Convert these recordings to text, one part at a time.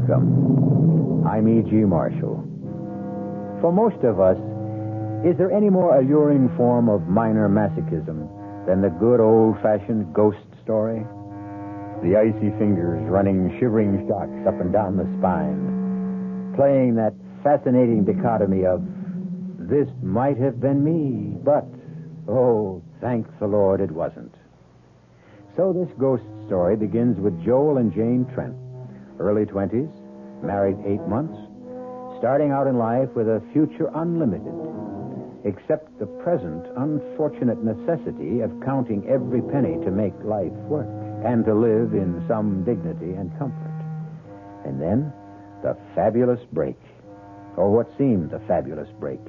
Welcome. I'm E.G. Marshall. For most of us, is there any more alluring form of minor masochism than the good old-fashioned ghost story? The icy fingers running shivering shocks up and down the spine, playing that fascinating dichotomy of, this might have been me, but, oh, thank the Lord it wasn't. So this ghost story begins with Joel and Jane Trent, early 20s, married 8 months, starting out in life with a future unlimited, except the present unfortunate necessity of counting every penny to make life work and to live in some dignity and comfort. And then, the fabulous break, or what seemed a fabulous break,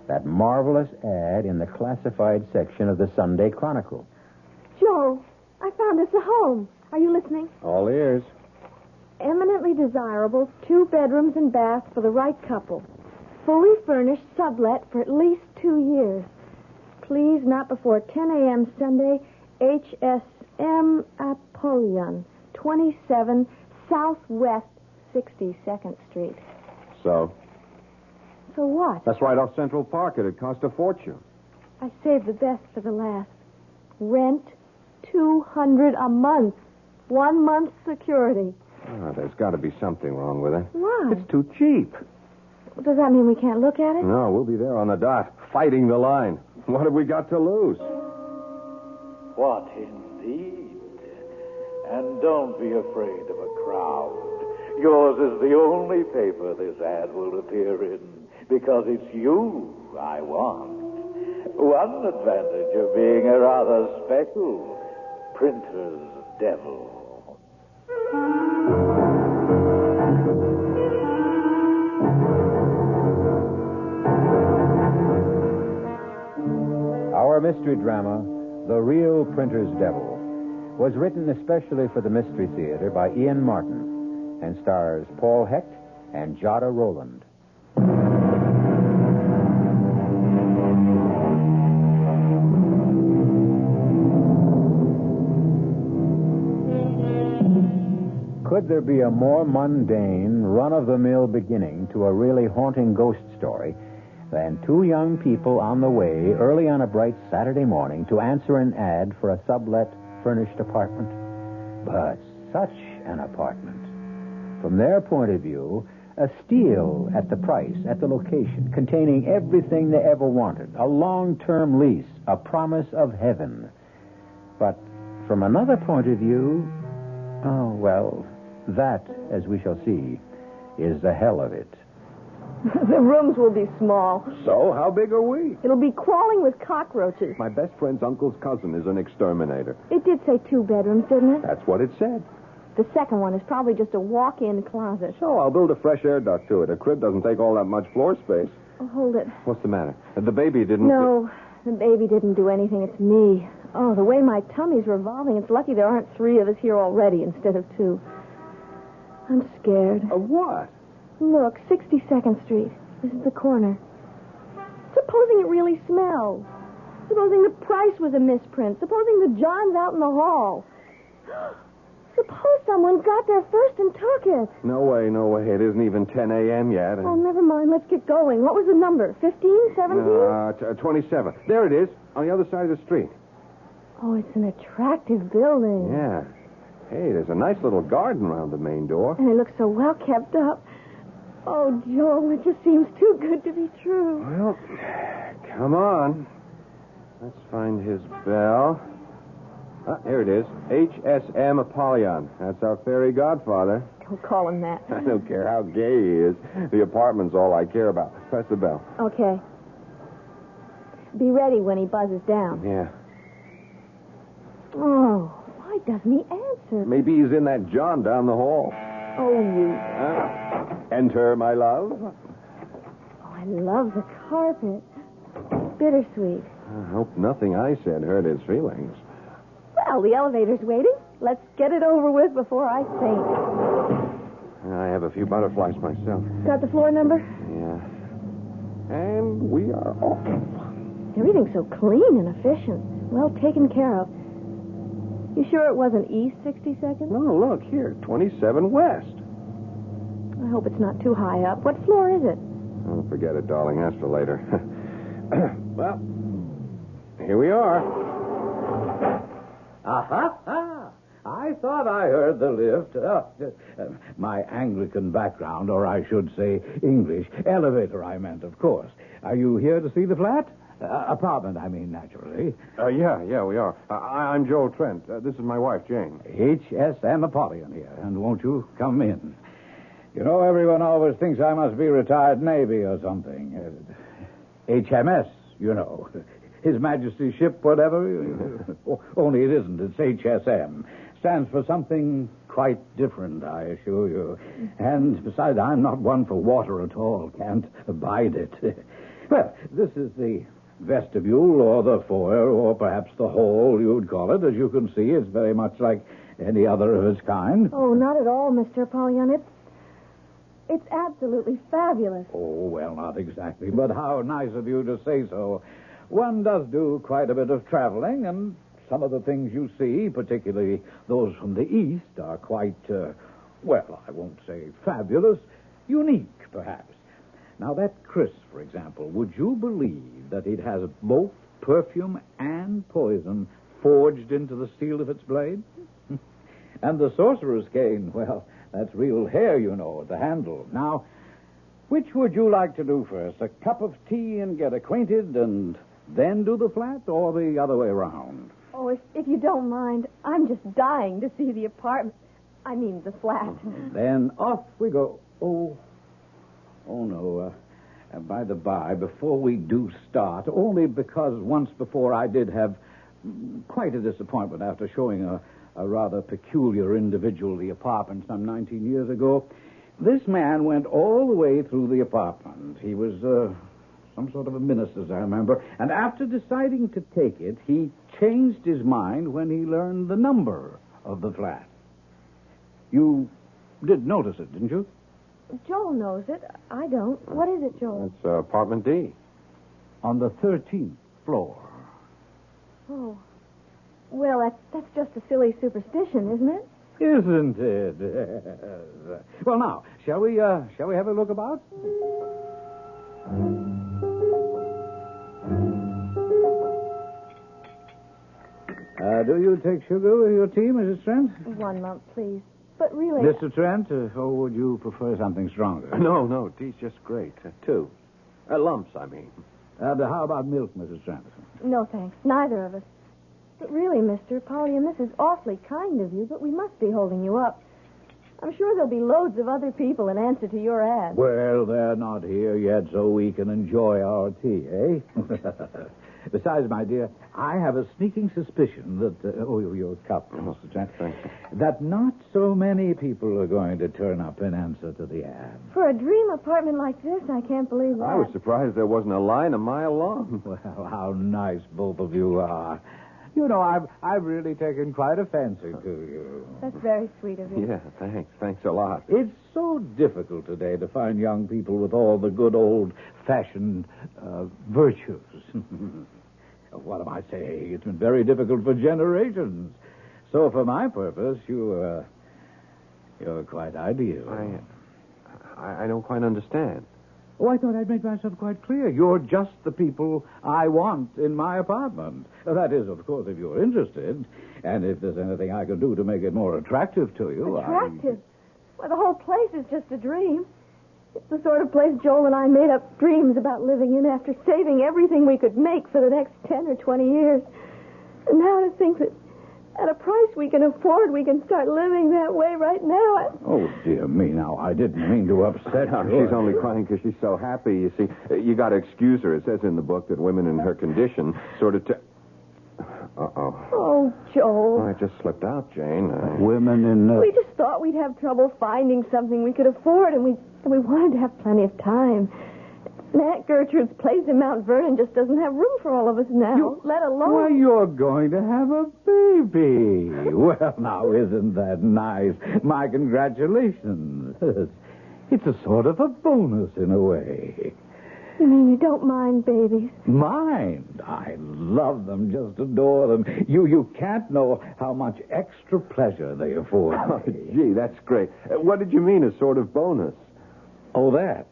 that marvelous ad in the classified section of the Sunday Chronicle. Joe, I found us a home. Are you listening? All ears. Eminently desirable, 2 bedrooms and bath for the right couple. Fully furnished, sublet for at least 2 years. Please, not before 10 a.m. Sunday, HSM Apollyon, 27 Southwest 62nd Street. So? So what? That's right off Central Park. It'd cost a fortune. I saved the best for the last. Rent, $200 a month. 1 month's security. Oh, there's got to be something wrong with it. Why? It's too cheap. Does that mean we can't look at it? No, we'll be there on the dot, fighting the line. What have we got to lose? What indeed? And don't be afraid of a crowd. Yours is the only paper this ad will appear in, because it's you I want. One advantage of being a rather special printer's devil. Our mystery drama, The Real Printer's Devil, was written especially for the Mystery Theater by Ian Martin and stars Paul Hecht and Jada Rowland. Could there be a more mundane, run-of-the-mill beginning to a really haunting ghost story than 2 young people on the way early on a bright Saturday morning to answer an ad for a sublet furnished apartment? But such an apartment. From their point of view, a steal at the price, at the location, containing everything they ever wanted, a long-term lease, a promise of heaven. But from another point of view, oh, well, that, as we shall see, is the hell of it. The rooms will be small. So, how big are we? It'll be crawling with cockroaches. My best friend's uncle's cousin is an exterminator. It did say 2 bedrooms, didn't it? That's what it said. The second one is probably just a walk-in closet. So, I'll build a fresh air duct to it. A crib doesn't take all that much floor space. Oh, hold it. What's the matter? The baby didn't... No, the baby didn't do anything. It's me. Oh, the way my tummy's revolving, it's lucky there aren't 3 of us here already instead of 2. I'm scared. Of what? Look, 62nd Street. This is the corner. Supposing it really smells. Supposing the price was a misprint. Supposing the John's out in the hall. Suppose someone got there first and took it. No way, no way. It isn't even 10 a.m. yet. Oh, never mind. Let's get going. What was the number? 15? 17? 27. There it is, on the other side of the street. Oh, it's an attractive building. Yeah. Hey, there's a nice little garden around the main door. And it looks so well kept up. Oh, Joel, it just seems too good to be true. Well, come on. Let's find his bell. Here it is. HSM Apollyon. That's our fairy godfather. Don't call him that. I don't care how gay he is. The apartment's all I care about. Press the bell. Okay. Be ready when he buzzes down. Yeah. Oh, why doesn't he answer? Maybe he's in that John down the hall. Oh, you... Enter, my love. Oh, I love the carpet. Bittersweet. I hope nothing I said hurt his feelings. Well, the elevator's waiting. Let's get it over with before I faint. I have a few butterflies myself. Got the floor number? Yeah. And we are off. Everything's so clean and efficient. Well taken care of. You sure it wasn't East 62nd? No, look, here, 27 West. I hope it's not too high up. What floor is it? Oh, forget it, darling. Ask for later. Well, here we are. Aha! I thought I heard the lift. My Anglican background, or I should say English. Elevator, I meant, of course. Are you here to see the flat? Apartment, I mean, naturally. Yeah, we are. I'm Joel Trent. This is my wife, Jane. HSM Apollyon here, and won't you come in? You know, everyone always thinks I must be retired Navy or something. HMS, you know. His Majesty's ship, whatever. Only it isn't. It's HSM. Stands for something quite different, I assure you. And besides, I'm not one for water at all. Can't abide it. Well, this is the vestibule or the foyer or perhaps the hall, you'd call it. As you can see, it's very much like any other of its kind. Oh, not at all, Mr. Apollyon. It's absolutely fabulous. Oh, well, not exactly, but how nice of you to say so. One does do quite a bit of traveling, and some of the things you see, particularly those from the East, are quite, well, I won't say fabulous, unique, perhaps. Now, that Chris, for example, would you believe that it has both perfume and poison forged into the steel of its blade? And the sorcerer's cane, well, that's real hair, you know, at the handle. Now, which would you like to do first? A cup of tea and get acquainted and then do the flat, or the other way around? Oh, if you don't mind, I'm just dying to see the apartment. I mean, the flat. Then off we go. Oh, no. By the by, before we do start, only because once before I did have quite a disappointment after showing a rather peculiar individual the apartment some 19 years ago. This man went all the way through the apartment. He was some sort of a minister, as I remember. And after deciding to take it, he changed his mind when he learned the number of the flat. You did notice it, didn't you? Joel knows it. I don't. What is it, Joel? It's apartment D. On the 13th floor. Oh. Well, that's just a silly superstition, isn't it? Isn't it? Well, now, shall we have a look about? Do you take sugar with your tea, Mrs. Trent? 1 month, please. But really... Mr. Trent, or would you prefer something stronger? No, tea's just great. 2. Lumps, I mean. How about milk, Mrs. Trent? No, thanks. Neither of us. But really, Mr. Apollyon, this is awfully kind of you, but we must be holding you up. I'm sure there'll be loads of other people in answer to your ad. Well, they're not here yet, so we can enjoy our tea, eh? Besides, my dear, I have a sneaking suspicion that... your cup, Mr. Trent. Thank you. That not so many people are going to turn up in answer to the ad. For a dream apartment like this, I can't believe that. I was surprised there wasn't a line a mile long. Well, how nice both of you are. You know, I've really taken quite a fancy to you. That's very sweet of you. Yeah, thanks. Thanks a lot. It's so difficult today to find young people with all the good old-fashioned virtues. What am I saying? It's been very difficult for generations. So for my purpose, you're quite ideal. I don't quite understand. Oh, I thought I'd made myself quite clear. You're just the people I want in my apartment. That is, of course, if you're interested. And if there's anything I can do to make it more attractive to you. Attractive? Well, the whole place is just a dream. It's the sort of place Joel and I made up dreams about living in after saving everything we could make for the next 10 or 20 years. And now to think that at a price we can afford, we can start living that way right now. Oh, dear me. Now, I didn't mean to upset her. She's only crying because she's so happy. You see, you got to excuse her. It says in the book that women in her condition sort of... Uh-oh. Oh, Joel. Oh, it just slipped out, Jane. Women in... We just thought we'd have trouble finding something we could afford, and we wanted to have plenty of time. And Aunt Gertrude's place in Mount Vernon just doesn't have room for all of us now, let alone... Why, you're going to have a baby. Well, now, isn't that nice? My congratulations. It's a sort of a bonus in a way. You mean you don't mind babies? Mind? I love them, just adore them. You can't know how much extra pleasure they afford me. Gee, that's great. What did you mean, a sort of bonus? Oh, that.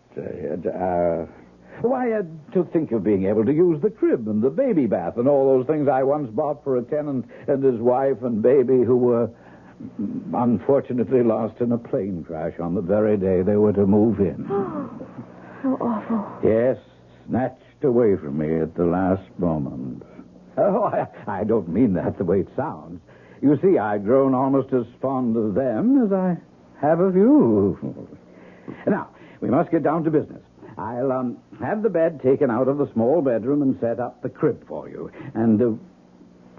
To think of being able to use the crib and the baby bath and all those things I once bought for a tenant and his wife and baby who were unfortunately lost in a plane crash on the very day they were to move in. Oh, how awful. Yes, snatched away from me at the last moment. Oh, I don't mean that the way it sounds. You see, I've grown almost as fond of them as I have of you. Now, we must get down to business. I'll have the bed taken out of the small bedroom and set up the crib for you. And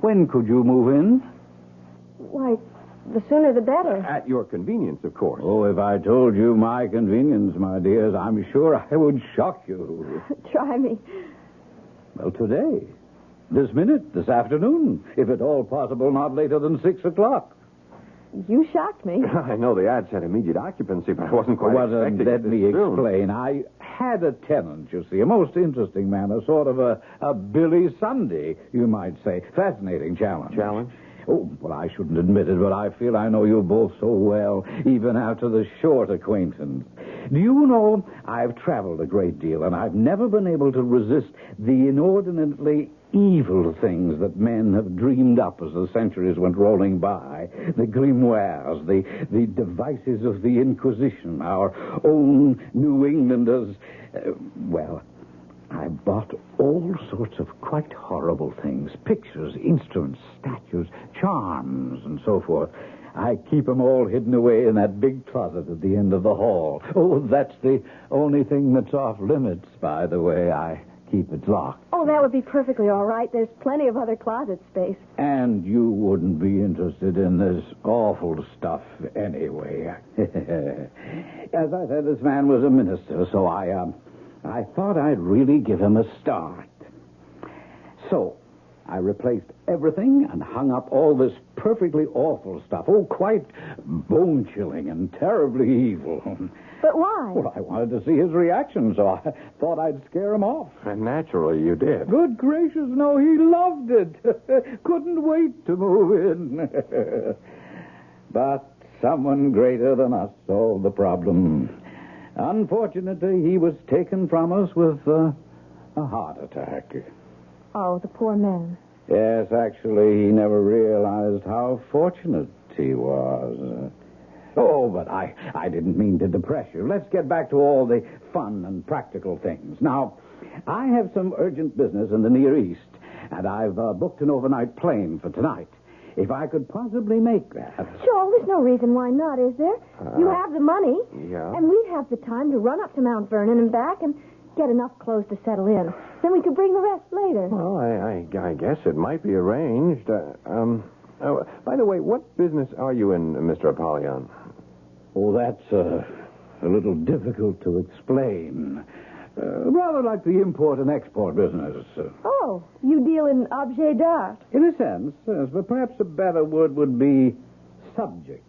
when could you move in? Why, the sooner the better. At your convenience, of course. Oh, if I told you my convenience, my dears, I'm sure I would shock you. Try me. Well, today. This minute, this afternoon. If at all possible, not later than 6 o'clock. You shocked me. I know the ad said immediate occupancy, but I wasn't quite expecting let it me this soon. explain. I had a tenant, you see, a most interesting man, a sort of a Billy Sunday, you might say. Fascinating challenge. Challenge? Oh, well, I shouldn't admit it, but I feel I know you both so well, even after the short acquaintance. Do you know, I've traveled a great deal, and I've never been able to resist the inordinately evil things that men have dreamed up as the centuries went rolling by. The grimoires, the devices of the Inquisition, our own New Englanders. Well, I bought all sorts of quite horrible things. Pictures, instruments, statues, charms, and so forth. I keep them all hidden away in that big closet at the end of the hall. Oh, that's the only thing that's off limits, by the way. I keep it locked. Oh, that would be perfectly all right. There's plenty of other closet space. And you wouldn't be interested in this awful stuff anyway. As I said, this man was a minister, so I thought I'd really give him a start. So, I replaced everything and hung up all this perfectly awful stuff. Oh, quite bone-chilling and terribly evil. But why? Well, I wanted to see his reaction, so I thought I'd scare him off. And naturally, you did. Good gracious, no, he loved it. Couldn't wait to move in. But someone greater than us solved the problem. Unfortunately, he was taken from us with a heart attack. Oh, the poor man. Yes, actually, he never realized how fortunate he was. Oh, but I didn't mean to depress you. Let's get back to all the fun and practical things. Now, I have some urgent business in the Near East, and I've booked an overnight plane for tonight. If I could possibly make that. Joel, there's no reason why not, is there? You have the money. Yeah. And we'd have the time to run up to Mount Vernon and back and get enough clothes to settle in. Then we could bring the rest later. Well, I guess it might be arranged. By the way, what business are you in, Mr. Apollyon? Oh, that's a little difficult to explain. Rather like the import and export business. Oh, you deal in objet d'art. In a sense, yes, but perhaps a better word would be subjects.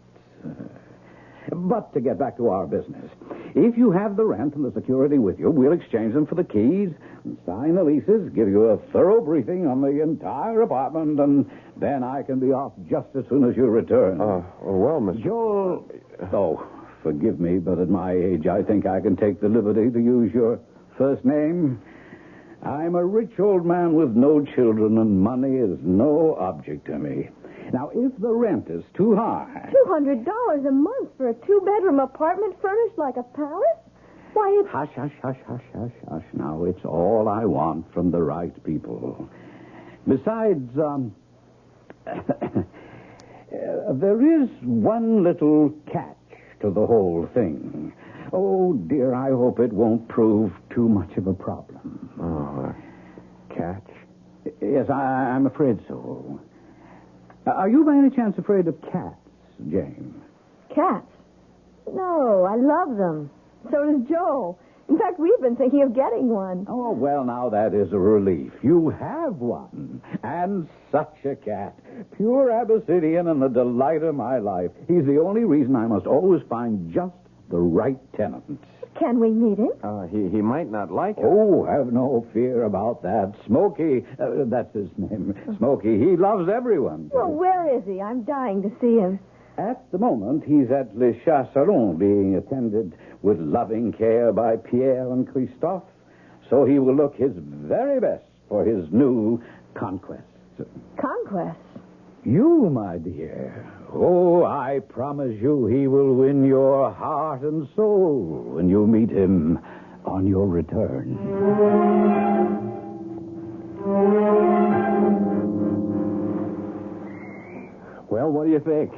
But to get back to our business, if you have the rent and the security with you, we'll exchange them for the keys, and sign the leases, give you a thorough briefing on the entire apartment, and then I can be off just as soon as you return. Well, Mr. Joel... Oh, forgive me, but at my age, I think I can take the liberty to use your first name. I'm a rich old man with no children, and money is no object to me. Now, if the rent is too high... $200 a month for a two-bedroom apartment furnished like a palace? Why, it's... Hush, hush, hush, hush, hush, hush. Now, it's all I want from the right people. Besides, there is one little catch to the whole thing. Oh, dear, I hope it won't prove too much of a problem. Oh, catch? Yes, I'm afraid so. Are you by any chance afraid of cats, Jane? Cats? No, I love them. So does Joel. In fact, we've been thinking of getting one. Oh, well, now that is a relief. You have one. And such a cat. Pure Abyssinian and the delight of my life. He's the only reason I must always find just the right tenant. Can we meet him? He might not like it. Oh, have no fear about that. Smokey, that's his name. Smokey, he loves everyone. Well, where is he? I'm dying to see him. At the moment, he's at Le Chasseron, being attended with loving care by Pierre and Christophe, so he will look his very best for his new conquest. Conquest? You, my dear. Oh, I promise you he will win your heart and soul when you meet him on your return. Well, what do you think?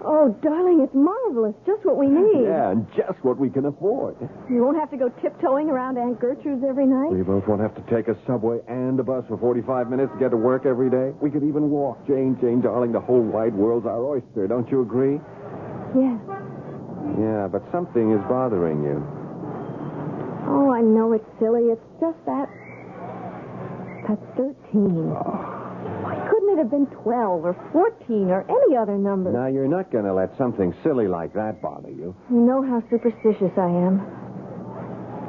Oh, darling, it's marvelous. Just what we need. Yeah, and just what we can afford. You won't have to go tiptoeing around Aunt Gertrude's every night. We both won't have to take a subway and a bus for 45 minutes to get to work every day. We could even walk. Jane, darling, the whole wide world's our oyster. Don't you agree? Yes. Yeah, but something is bothering you. Oh, I know it's silly. It's just that... That's 13. Why couldn't it have been 12 or 14 or any other number? Now, you're not going to let something silly like that bother you. You know how superstitious I am.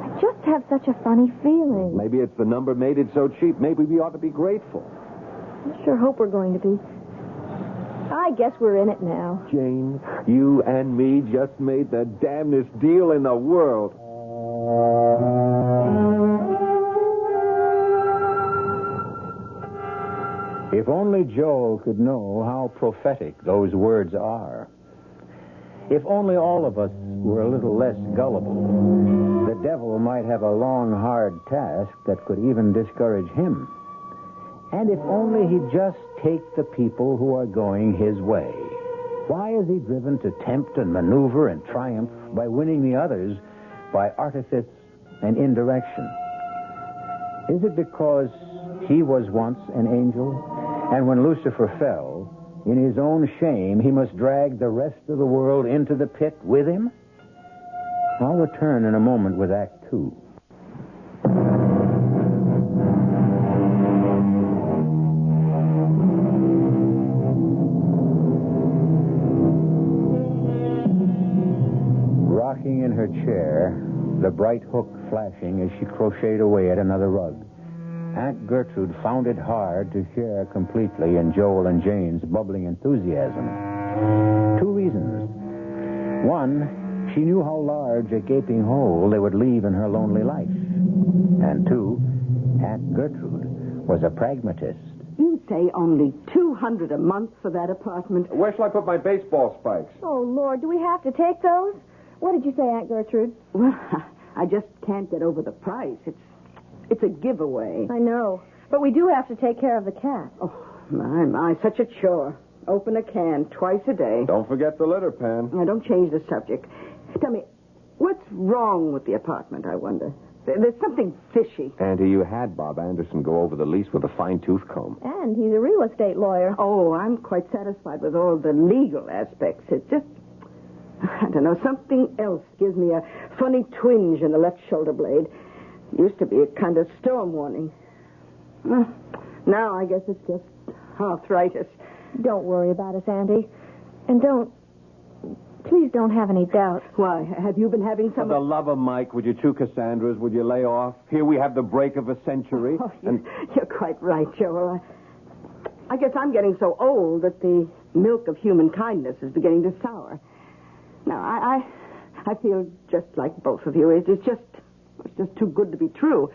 I just have such a funny feeling. Maybe it's the number made it so cheap. Maybe we ought to be grateful. I sure hope we're going to be. I guess we're in it now. Jane, you and me just made the damnedest deal in the world. If only Joel could know how prophetic those words are. If only all of us were a little less gullible, the devil might have a long, hard task that could even discourage him. And if only he'd just take the people who are going his way. Why is he driven to tempt and maneuver and triumph by winning the others by artifice and indirection? Is it because he was once an angel, and when Lucifer fell, in his own shame, he must drag the rest of the world into the pit with him? I'll return in a moment with Act 2. Rocking in her chair, the bright hook flashing as she crocheted away at another rug, Aunt Gertrude found it hard to share completely in Joel and Jane's bubbling enthusiasm. 2 reasons. One, she knew how large a gaping hole they would leave in her lonely life. And 2, Aunt Gertrude was a pragmatist. You say only $200 a month for that apartment. Where shall I put my baseball spikes? Oh, Lord, do we have to take those? What did you say, Aunt Gertrude? Well, I just can't get over the price. It's a giveaway. I know. But we do have to take care of the cat. Oh, my, such a chore. Open a can twice a day. Don't forget the litter pan. Now, don't change the subject. Tell me, what's wrong with the apartment, I wonder? There's something fishy. Auntie, you had Bob Anderson go over the lease with a fine-tooth comb. And he's a real estate lawyer. Oh, I'm quite satisfied with all the legal aspects. It's just, I don't know, something else gives me a funny twinge in the left shoulder blade. Used to be a kind of storm warning. Now I guess it's just arthritis. Don't worry about us, Auntie. And please don't have any doubts. Why, have you been having some... For the love of Mike, would you 2 Cassandras, would you lay off? Here we have the break of a century. Oh, you're quite right, Joel. I guess I'm getting so old that the milk of human kindness is beginning to sour. Now, I feel just like both of you. It's just too good to be true.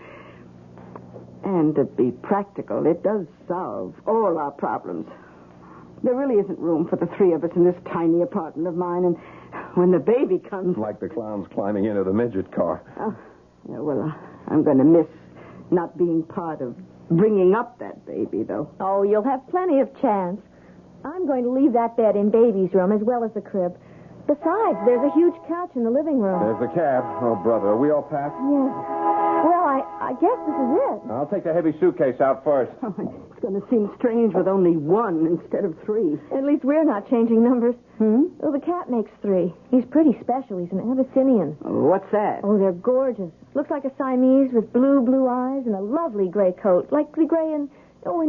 And to be practical, it does solve all our problems. There really isn't room for the 3 of us in this tiny apartment of mine, and when the baby comes... Like the clowns climbing into the midget car. Oh, yeah, well, I'm going to miss not being part of bringing up that baby, though. Oh, you'll have plenty of chance. I'm going to leave that bed in Baby's room as well as the crib. Besides, there's a huge couch in the living room. There's the cab. Oh, brother, are we all packed? Yes. Well, I guess this is it. I'll take the heavy suitcase out first. Oh, it's going to seem strange with only 1 instead of 3. At least we're not changing numbers. Hmm? Oh, the cat makes 3. He's pretty special. He's an Abyssinian. Oh, what's that? Oh, they're gorgeous. Looks like a Siamese with blue eyes and a lovely gray coat, like the gray in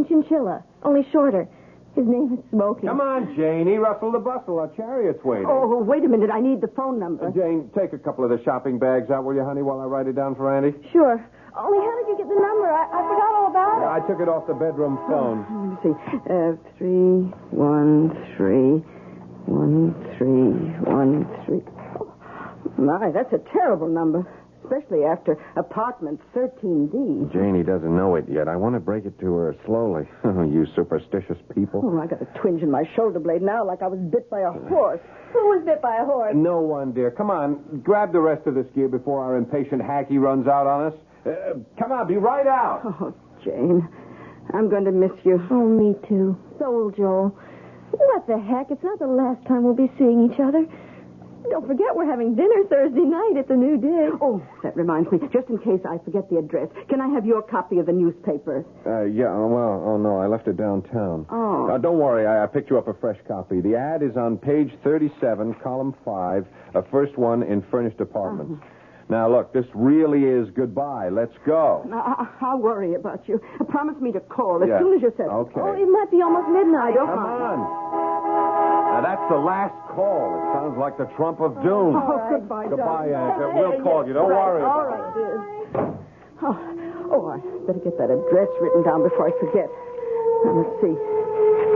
Chinchilla, only shorter. His name is Smokey. Come on, Jane. He rustled the bustle. Our chariot's waiting. Oh, wait a minute. I need the phone number. Jane, take a couple of the shopping bags out, will you, honey, while I write it down for Andy? Sure. Only how did you get the number? I forgot all about it. I took it off the bedroom phone. Let me see. 313. 1313. Oh, my, that's a terrible number. Especially after apartment 13D. Janie doesn't know it yet. I want to break it to her slowly. You superstitious people. Oh, I got a twinge in my shoulder blade now like I was bit by a horse. Who was bit by a horse? No one, dear. Come on. Grab the rest of this gear before our impatient hacky runs out on us. Come on, be right out. Oh, Jane, I'm going to miss you. Oh, me too. So will Joel. What the heck? It's not the last time we'll be seeing each other. Don't forget we're having dinner Thursday night at the New Dig. Oh, that reminds me. Just in case I forget the address, can I have your copy of the newspaper? Yeah, well, oh, no, I left it downtown. Oh. Don't worry, I picked you up a fresh copy. The ad is on page 37, column 5, first one in furnished apartments. Now, look, this really is goodbye. Let's go. I'll worry about you. Promise me to call as soon as you're settled. Okay. Oh, it might be almost midnight. Don't Come mind. on. Now, that's the last call. It sounds like the trump of doom. Oh, goodbye, Goodbye, darling. Aunt. We'll call you. Don't worry All about right, dear. Oh, I better get that address written down before I forget. Now, let's see.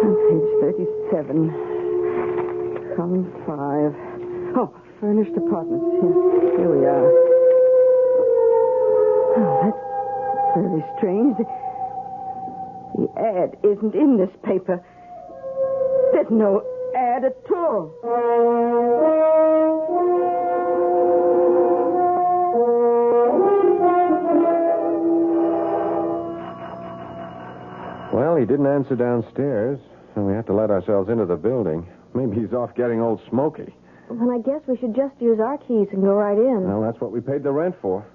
On page 37, column 5. Oh, furnished apartments. Here we are. Oh, that's very strange. The ad isn't in this paper. There's no ad at all. Well, he didn't answer downstairs, and we had to let ourselves into the building. Maybe he's off getting old Smoky. Well, then I guess we should just use our keys and go right in. Well, that's what we paid the rent for.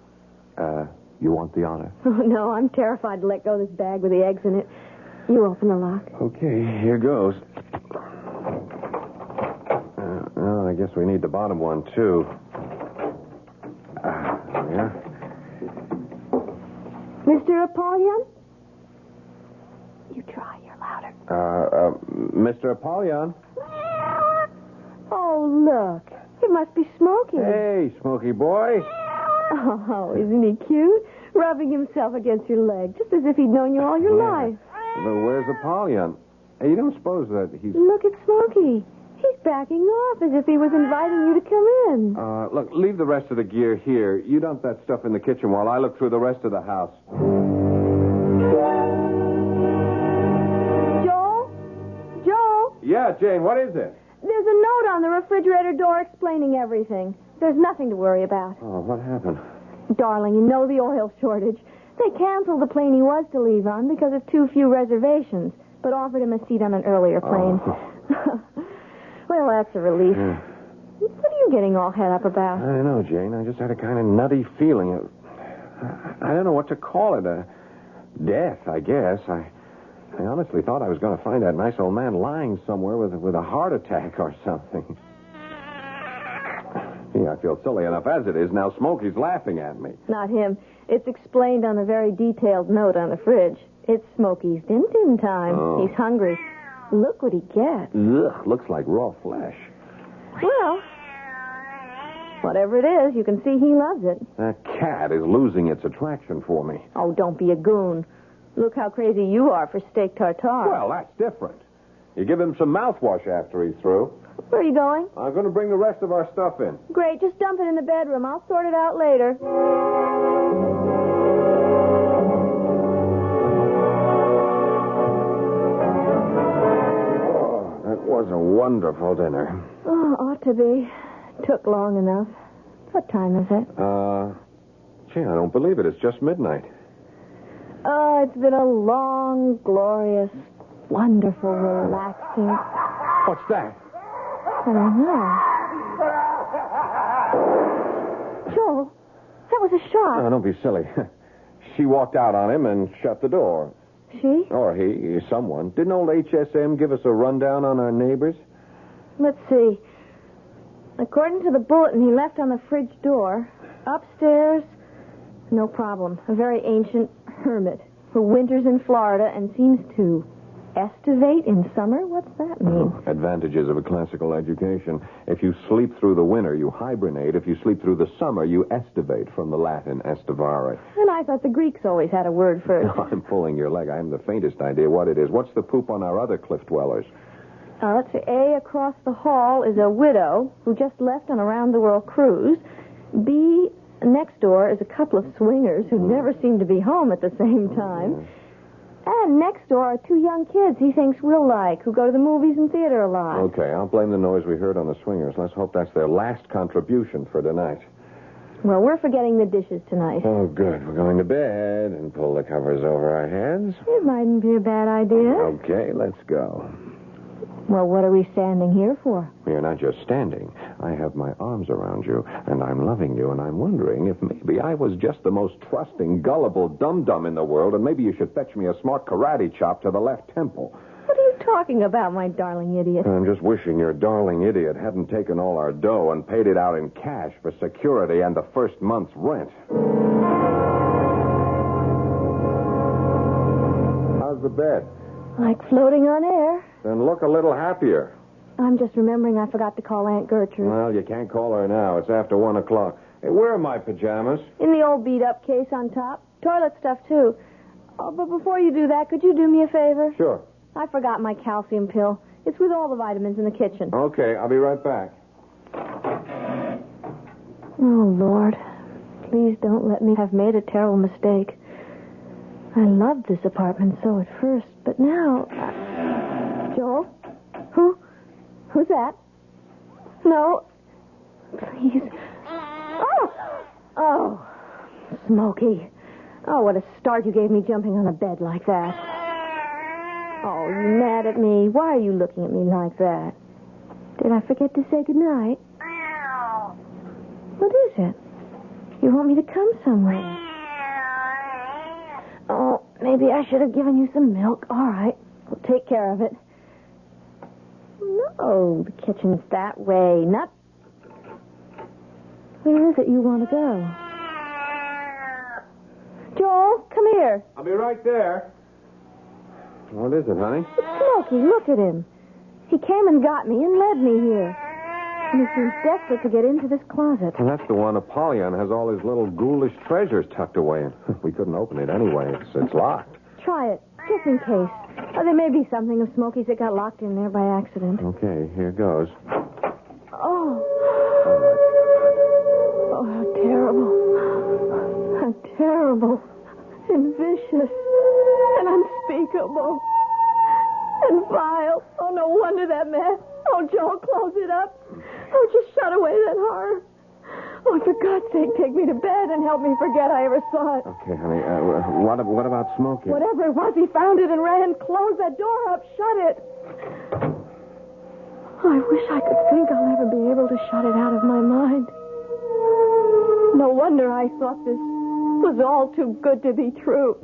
You want the honor? Oh, no, I'm terrified to let go of this bag with the eggs in it. You open the lock. Okay, here goes. Well, I guess we need the bottom one, too. Yeah. Mr. Apollyon? You try. You're louder. Mr. Apollyon. Oh, look. It must be Smokey. Hey, Smoky boy. Oh, isn't he cute? Rubbing himself against your leg, just as if he'd known you all your life. But where's Apollyon? Hey, you don't suppose that he's... Look at Smokey. He's backing off as if he was inviting you to come in. Look, leave the rest of the gear here. You dump that stuff in the kitchen while I look through the rest of the house. Joel? Joel? Yeah, Jane, what is it? There's a note on the refrigerator door explaining everything. There's nothing to worry about. Oh, what happened? Darling, you know the oil shortage. They canceled the plane he was to leave on because of too few reservations, but offered him a seat on an earlier plane. Oh. Well, that's a relief. Yeah. What are you getting all head up about? I don't know, Jane. I just had a kind of nutty feeling. I don't know what to call it. Death, I guess. I honestly thought I was going to find that nice old man lying somewhere with a heart attack or something. Yeah, I feel silly enough as it is. Now Smokey's laughing at me. Not him. It's explained on a very detailed note on the fridge. It's Smokey's din-din time. Oh. He's hungry. Look what he gets. Ugh, looks like raw flesh. Well, whatever it is, you can see he loves it. That cat is losing its attraction for me. Oh, don't be a goon. Look how crazy you are for steak tartare. Well, that's different. You give him some mouthwash after he's through. Where are you going? I'm going to bring the rest of our stuff in. Great, just dump it in the bedroom. I'll sort it out later. Oh, that was a wonderful dinner. Oh, ought to be. Took long enough. What time is it? Gee, I don't believe it. It's just midnight. Oh, it's been a long, glorious, wonderful, relaxing... What's that? I don't know. Joel, that was a shot. Oh, don't be silly. She walked out on him and shut the door. She? Or he, someone. Didn't old HSM give us a rundown on our neighbors? Let's see. According to the bulletin he left on the fridge door, upstairs, no problem. A very ancient hermit who winters in Florida and seems to estivate in summer? What's that mean? Advantages of a classical education. If you sleep through the winter, you hibernate. If you sleep through the summer, you estivate, from the Latin estivare. And I thought the Greeks always had a word for it. I'm pulling your leg. I haven't the faintest idea what it is. What's the poop on our other cliff dwellers? Let's see. A, across the hall, is a widow who just left on a round-the-world cruise. B, next door, is a couple of swingers who never seem to be home at the same time. And next door are two young kids he thinks we'll like, who go to the movies and theater a lot. Okay, I'll blame the noise we heard on the swingers. Let's hope that's their last contribution for tonight. Well, we're forgetting the dishes tonight. Oh, good. We're going to bed and pull the covers over our heads. It mightn't be a bad idea. Okay, let's go. Well, what are we standing here for? You're not just standing. I have my arms around you, and I'm loving you, and I'm wondering if maybe I was just the most trusting, gullible dum-dum in the world, and maybe you should fetch me a smart karate chop to the left temple. What are you talking about, my darling idiot? I'm just wishing your darling idiot hadn't taken all our dough and paid it out in cash for security and the first month's rent. How's the bed? Like floating on air. Then look a little happier. I'm just remembering I forgot to call Aunt Gertrude. Well, you can't call her now. It's after 1 o'clock. Hey, where are my pajamas? In the old beat-up case on top. Toilet stuff, too. Oh, but before you do that, could you do me a favor? Sure. I forgot my calcium pill. It's with all the vitamins in the kitchen. Okay, I'll be right back. Oh, Lord. Please don't let me have made a terrible mistake. I loved this apartment so at first, but now... Joel? Who's that? No. Please. Oh, Smokey. Oh, what a start you gave me jumping on a bed like that. Oh, you mad at me? Why are you looking at me like that? Did I forget to say goodnight? What is it? You want me to come somewhere? Oh, maybe I should have given you some milk. All right. We'll take care of it. No, the kitchen's that way. Not... Where is it you want to go? Joel, come here. I'll be right there. What is it, honey? It's Smokey. Look at him. He came and got me and led me here. And he seems desperate to get into this closet. Well, that's the one Apollyon has all his little ghoulish treasures tucked away in. We couldn't open it anyway. It's locked. Try it, just in case. There may be something of Smokey's that got locked in there by accident. Okay, here goes. Oh. Oh, how terrible. How terrible. And vicious. And unspeakable. And vile. Oh, no wonder that man. Oh, Joel, close it up. Oh, just shut away that horror. Oh, for God's sake, take me to bed and help me forget I ever saw it. Okay, honey. What about Smokey? Whatever it was, he found it and ran. Close that door up. Shut it. Oh, I wish I could think I'll ever be able to shut it out of my mind. No wonder I thought this was all too good to be true.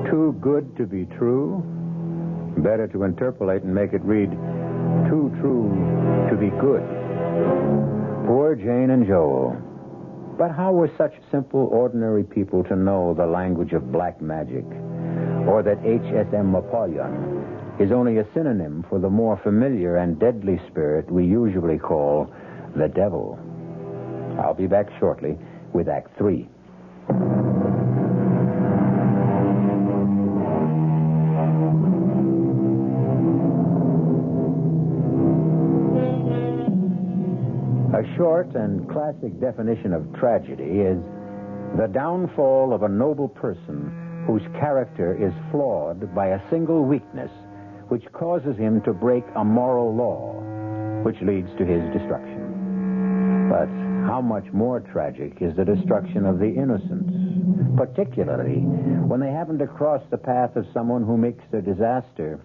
Too good to be true? Better to interpolate and make it read, too true to be good. Poor Jane and Joel. But how were such simple, ordinary people to know the language of black magic? Or that HSM Apollyon is only a synonym for the more familiar and deadly spirit we usually call the devil? I'll be back shortly with Act 3. A short and classic definition of tragedy is the downfall of a noble person whose character is flawed by a single weakness which causes him to break a moral law, which leads to his destruction. But how much more tragic is the destruction of the innocent, particularly when they happen to cross the path of someone who makes their disaster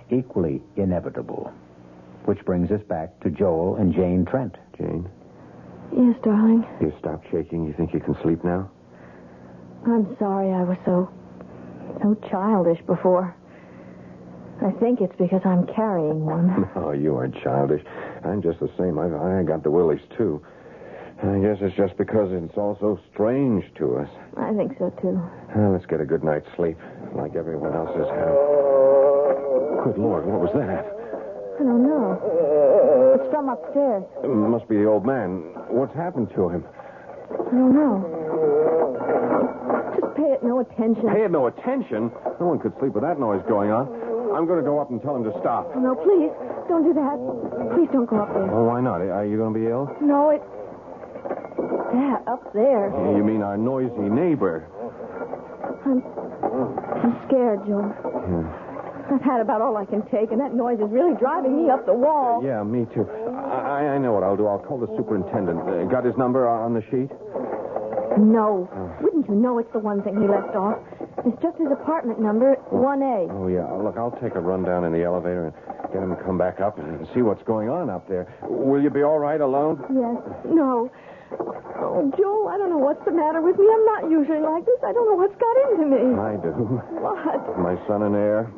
equally inevitable. Which brings us back to Joel and Jane Trent. Jane? Yes, darling. You stopped shaking. You think you can sleep now? I'm sorry I was so childish before. I think it's because I'm carrying one. No, you aren't childish. I'm just the same. I got the willies, too. I guess it's just because it's all so strange to us. I think so, too. Well, let's get a good night's sleep, like everyone else's have. Good Lord, what was that? I don't know. It's from upstairs. It must be the old man. What's happened to him? I don't know. pay it no attention. Pay it no attention? No one could sleep with that noise going on. I'm going to go up and tell him to stop. Oh, no, please, don't do that. Please don't go up there. Oh, why not? Are you going to be ill? No, it's that up there. You mean our noisy neighbor? I'm scared, Joe. Yeah. I've had about all I can take, and that noise is really driving me up the wall. Yeah, me too. I know what I'll do. I'll call the superintendent. Got his number on the sheet? No. Wouldn't you know it's the one thing he left off? It's just his apartment number, 1A. Oh, yeah. Look, I'll take a run down in the elevator and get him to come back up and see what's going on up there. Will you be all right alone? Yes. No. Oh, Joe, I don't know what's the matter with me. I'm not usually like this. I don't know what's got into me. I do. What? My son and heir.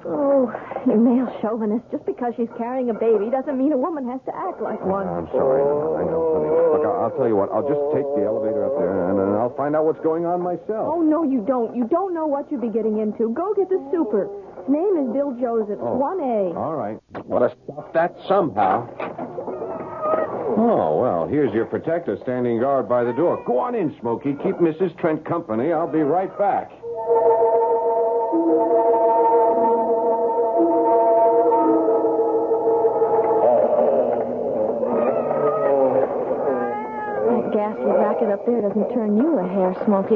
Oh, you male chauvinist. Just because she's carrying a baby doesn't mean a woman has to act like one. I'm sorry. I know, honey. Look, I'll tell you what. I'll just take the elevator up there, and I'll find out what's going on myself. Oh, no, you don't. You don't know what you'd be getting into. Go get the super. His name is Bill Joseph, 1A. All right. Well, let's stop that somehow. Oh, well, here's your protector standing guard by the door. Go on in, Smokey. Keep Mrs. Trent company. I'll be right back. That ghastly racket up there doesn't turn you a hair, Smokey.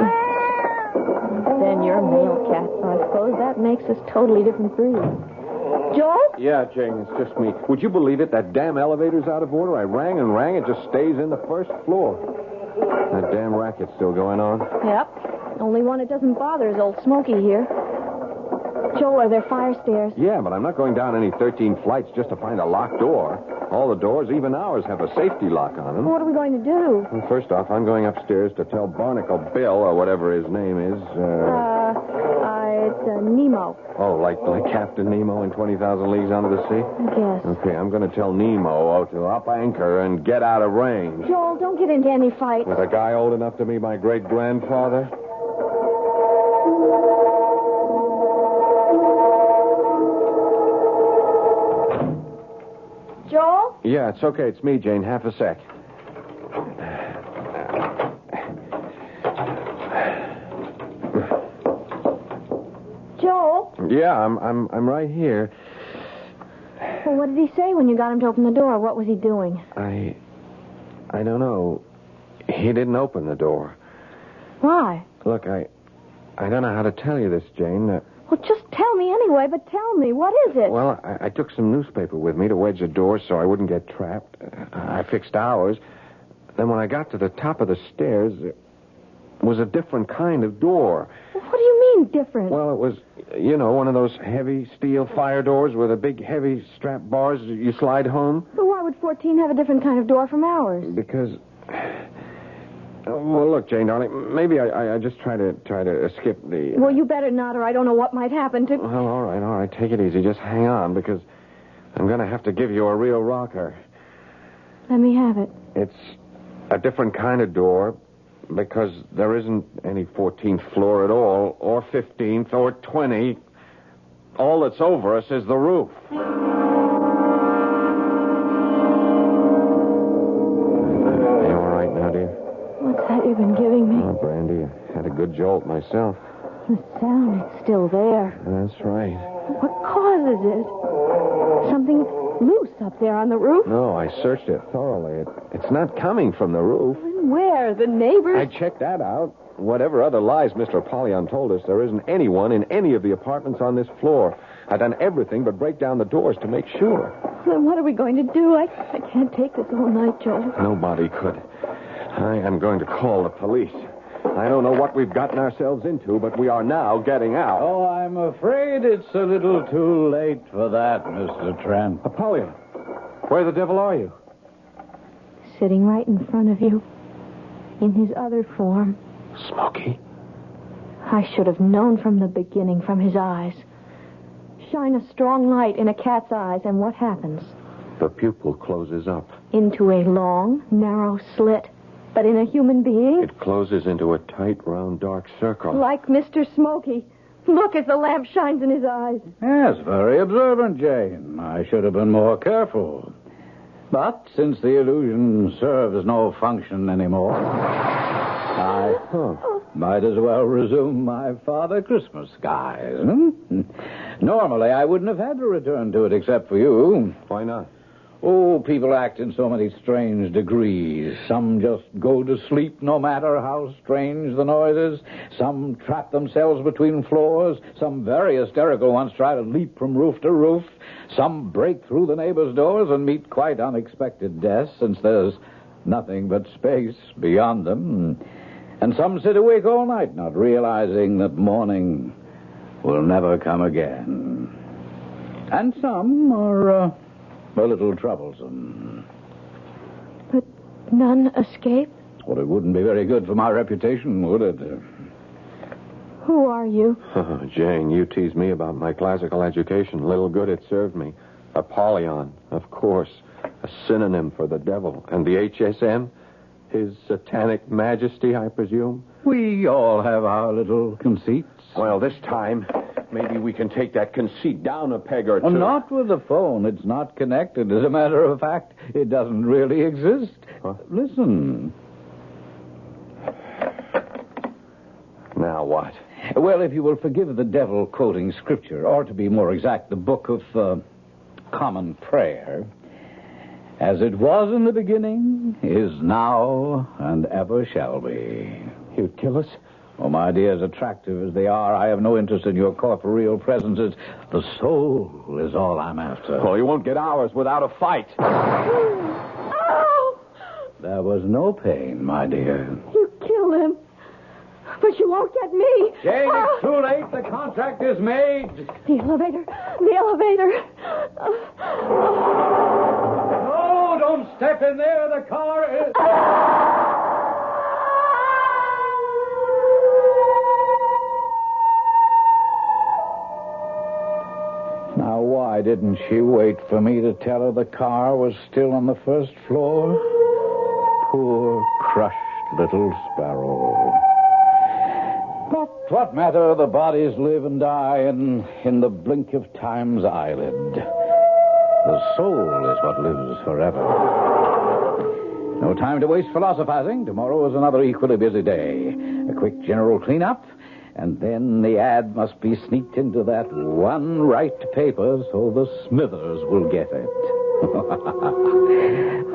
Then you're a male cat, so I suppose that makes us totally different breeds. Joe? Yeah, Jane, it's just me. Would you believe it? That damn elevator's out of order. I rang and rang. It just stays in the first floor. That damn racket's still going on. Yep. Only one it doesn't bother is old Smokey here. Joe, are there fire stairs? Yeah, but I'm not going down any 13 flights just to find a locked door. All the doors, even ours, have a safety lock on them. What are we going to do? Well, first off, I'm going upstairs to tell Barnacle Bill, or whatever his name is. It's Nemo. Oh, like Captain Nemo in 20,000 Leagues Under the Sea? I guess. Okay, I'm going to tell Nemo to up anchor and get out of range. Joel, don't get into any fight. With a guy old enough to be my great-grandfather? Joel? Yeah, it's okay. It's me, Jane. Half a sec. Joel? Yeah, I'm right here. Well, what did he say when you got him to open the door? What was he doing? I don't know. He didn't open the door. Why? Look, I don't know how to tell you this, Jane. Well, just tell me anyway, but tell me. What is it? Well, I took some newspaper with me to wedge the door so I wouldn't get trapped. I fixed ours. Then when I got to the top of the stairs, it was a different kind of door. Well, what do you mean, different? Well, it was, one of those heavy steel fire doors with a big heavy strap bars you slide home. But why would 14 have a different kind of door from ours? Because... Well, look, Jane, darling, maybe I just try to skip the... Well, you better not, or I don't know what might happen to... Well, all right. Take it easy. Just hang on, because I'm going to have to give you a real rocker. Let me have it. It's a different kind of door, because there isn't any 14th floor at all, or 15th, or 20. All that's over us is the roof. What's that you've been giving me? Oh, Brandy, I had a good jolt myself. The sound, it's still there. That's right. What causes it? Something loose up there on the roof? No, I searched it thoroughly. It's not coming from the roof. Where? The neighbors? I checked that out. Whatever other lies Mr. Apollyon told us, there isn't anyone in any of the apartments on this floor. I've done everything but break down the doors to make sure. Then what are we going to do? I can't take this all night, Joel. Nobody could. I am going to call the police. I don't know what we've gotten ourselves into, but we are now getting out. Oh, I'm afraid it's a little too late for that, Mr. Trent. Apollyon, where the devil are you? Sitting right in front of you. In his other form. Smokey? I should have known from the beginning, from his eyes. Shine a strong light in a cat's eyes, and what happens? The pupil closes up. Into a long, narrow slit. But in a human being? It closes into a tight, round, dark circle. Like Mr. Smokey. Look as the lamp shines in his eyes. Yes, very observant, Jane. I should have been more careful. But since the illusion serves no function anymore, Might as well resume my Father Christmas skies. Hmm? Normally, I wouldn't have had to return to it except for you. Why not? Oh, people act in so many strange degrees. Some just go to sleep no matter how strange the noise is. Some trap themselves between floors. Some very hysterical ones try to leap from roof to roof. Some break through the neighbors' doors and meet quite unexpected deaths, since there's nothing but space beyond them. And some sit awake all night, not realizing that morning will never come again. And some are a little troublesome. But none escape? Well, it wouldn't be very good for my reputation, would it? Who are you? Oh, Jane, you tease me about my classical education. Little good it served me. Apollyon, of course. A synonym for the devil. And the HSM? His satanic majesty, I presume? We all have our little conceits. Well, this time, maybe we can take that conceit down a peg or two. Not with the phone. It's not connected. As a matter of fact, it doesn't really exist. Huh? Listen. Now what? Well, if you will forgive the devil quoting scripture, or to be more exact, the book of common prayer, as it was in the beginning, is now, and ever shall be. You'd kill us? Oh, my dear, as attractive as they are, I have no interest in your corporeal presences. The soul is all I'm after. Well, you won't get ours without a fight. Oh! There was no pain, my dear. You killed him. But you won't get me. Jane, it's too late. The contract is made. The elevator. The elevator. No, don't step in there. The car is... Now, why didn't she wait for me to tell her the car was still on the first floor? Poor, crushed little sparrow. But what matter? The bodies live and die in the blink of time's eyelid. The soul is what lives forever. No time to waste philosophizing. Tomorrow is another equally busy day. A quick general cleanup, and then the ad must be sneaked into that one right paper so the Smithers will get it.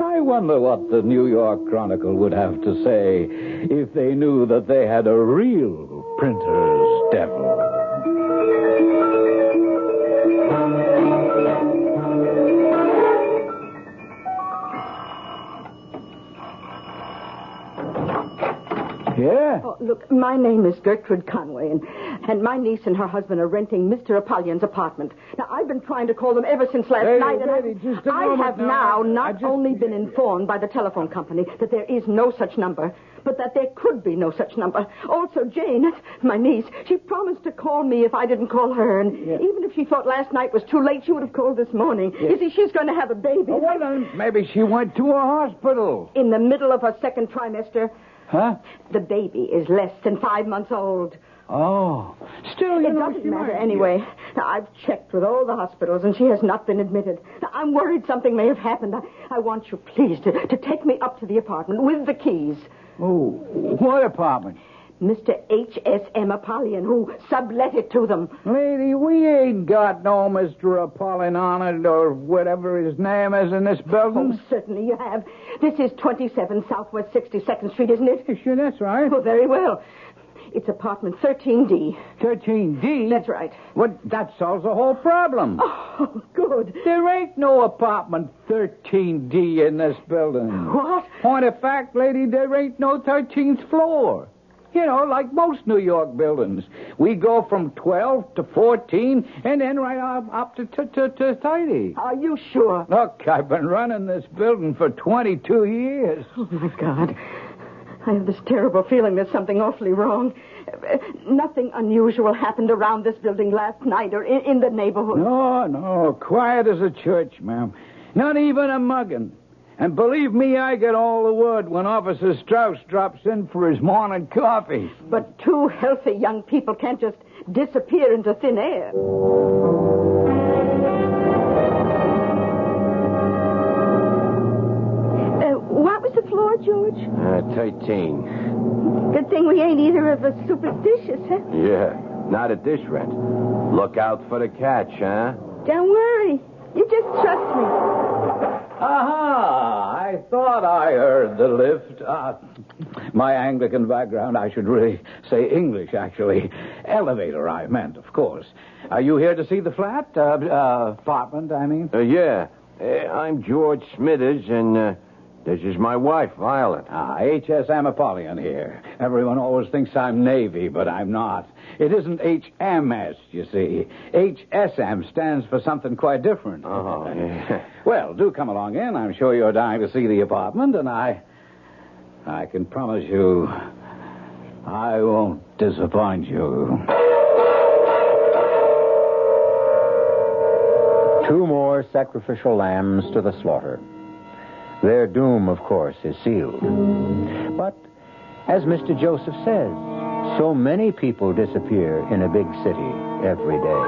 I wonder what the New York Chronicle would have to say if they knew that they had a real printer's devil. Yeah? Oh, look, my name is Gertrude Conway, and my niece and her husband are renting Mr. Apollyon's apartment. Now, I've been trying to call them ever since last night, and I have now not only been informed by the telephone company that there is no such number, but that there could be no such number. Also, Jane, that's my niece, she promised to call me if I didn't call her, and even if she thought last night was too late, she would have called this morning. You see, she's going to have a baby. Oh, well, then maybe she went to a hospital. In the middle of her second trimester. Huh? The baby is less than 5 months old. Oh. Still, you it know, doesn't matter anyway. Now, I've checked with all the hospitals, and she has not been admitted. Now, I'm worried something may have happened. I want you, please, to take me up to the apartment with the keys. Oh, what apartment? Mr. H.S.M. Apollyon, who sublet it to them. Lady, we ain't got no Mr. Apollyon on it, or whatever his name is in this building. Oh, certainly you have. This is 27 Southwest 62nd Street, isn't it? Sure, that's right. Oh, very well. It's apartment 13D. 13D? That's right. Well, that solves the whole problem. Oh, good. There ain't no apartment 13D in this building. What? Point of fact, lady, there ain't no 13th floor. You know, like most New York buildings. We go from 12 to 14 and then right up to 30. Are you sure? Look, I've been running this building for 22 years. Oh, my God. I have this terrible feeling there's something awfully wrong. Nothing unusual happened around this building last night or in the neighborhood. No. Quiet as a church, ma'am. Not even a mugging. And believe me, I get all the word when Officer Strauss drops in for his morning coffee. But two healthy young people can't just disappear into thin air. What was the floor, George? 13. Good thing thing we ain't either of us superstitious, huh? Yeah, not at this rent. Look out for the catch, huh? Don't worry. You just trust me. Aha! I thought I heard the lift. My Anglican background, I should really say English, actually. Elevator, I meant, of course. Are you here to see the flat? Apartment, I mean? Yeah. I'm George Smithers, and this is my wife, Violet. HSM Apollyon here. Everyone always thinks I'm Navy, but I'm not. It isn't HMS, you see. HSM stands for something quite different. Oh, yeah. Well, do come along in. I'm sure you're dying to see the apartment, and I can promise you I won't disappoint you. 2 more sacrificial lambs to the slaughter. Their doom, of course, is sealed. But, as Mr. Joseph says, so many people disappear in a big city every day.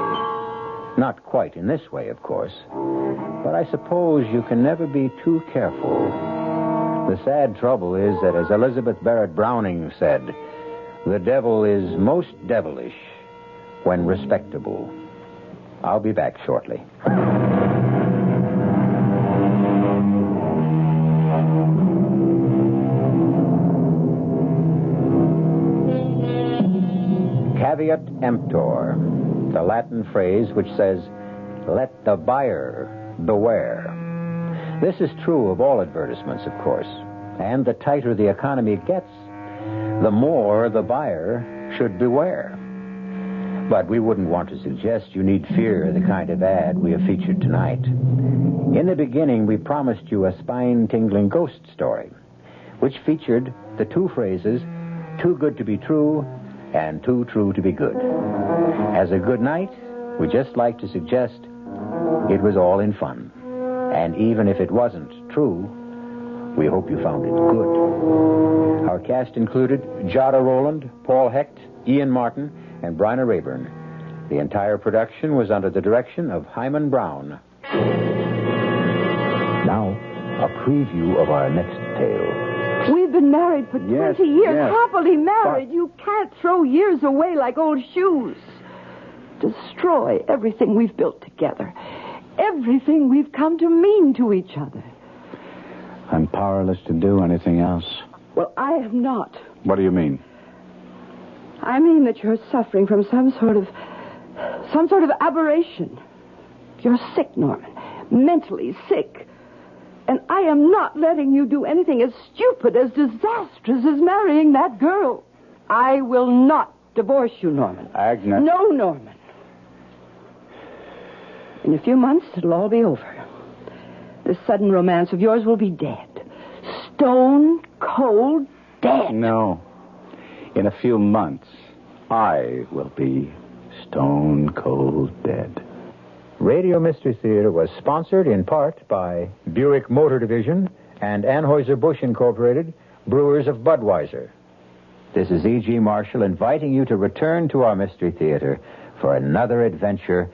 Not quite in this way, of course. But I suppose you can never be too careful. The sad trouble is that, as Elizabeth Barrett Browning said, the devil is most devilish when respectable. I'll be back shortly. Caveat emptor, the Latin phrase which says, let the buyer beware. This is true of all advertisements, of course. And the tighter the economy gets, the more the buyer should beware. But we wouldn't want to suggest you need fear the kind of ad we have featured tonight. In the beginning, we promised you a spine-tingling ghost story, which featured the 2 phrases, too good to be true and too true to be good. As a good night, we just like to suggest it was all in fun. And even if it wasn't true, we hope you found it good. Our cast included Jada Rowland, Paul Hecht, Ian Martin, and Bryna Rayburn. The entire production was under the direction of Hyman Brown. Now, a preview of our next tale. We've been married for 20 years, happily married. You can't throw years away like old shoes. Destroy everything we've built together. Everything we've come to mean to each other. I'm powerless to do anything else. Well, I am not. What do you mean? I mean that you're suffering from some sort of aberration. You're sick, Norman. Mentally sick. And I am not letting you do anything as stupid, as disastrous as marrying that girl. I will not divorce you, Norman. Agnes. No, Norman. In a few months, it'll all be over. This sudden romance of yours will be dead. Stone cold dead. No. In a few months, I will be stone cold dead. Radio Mystery Theater was sponsored in part by Buick Motor Division and Anheuser-Busch Incorporated, brewers of Budweiser. This is E.G. Marshall inviting you to return to our Mystery Theater for another adventure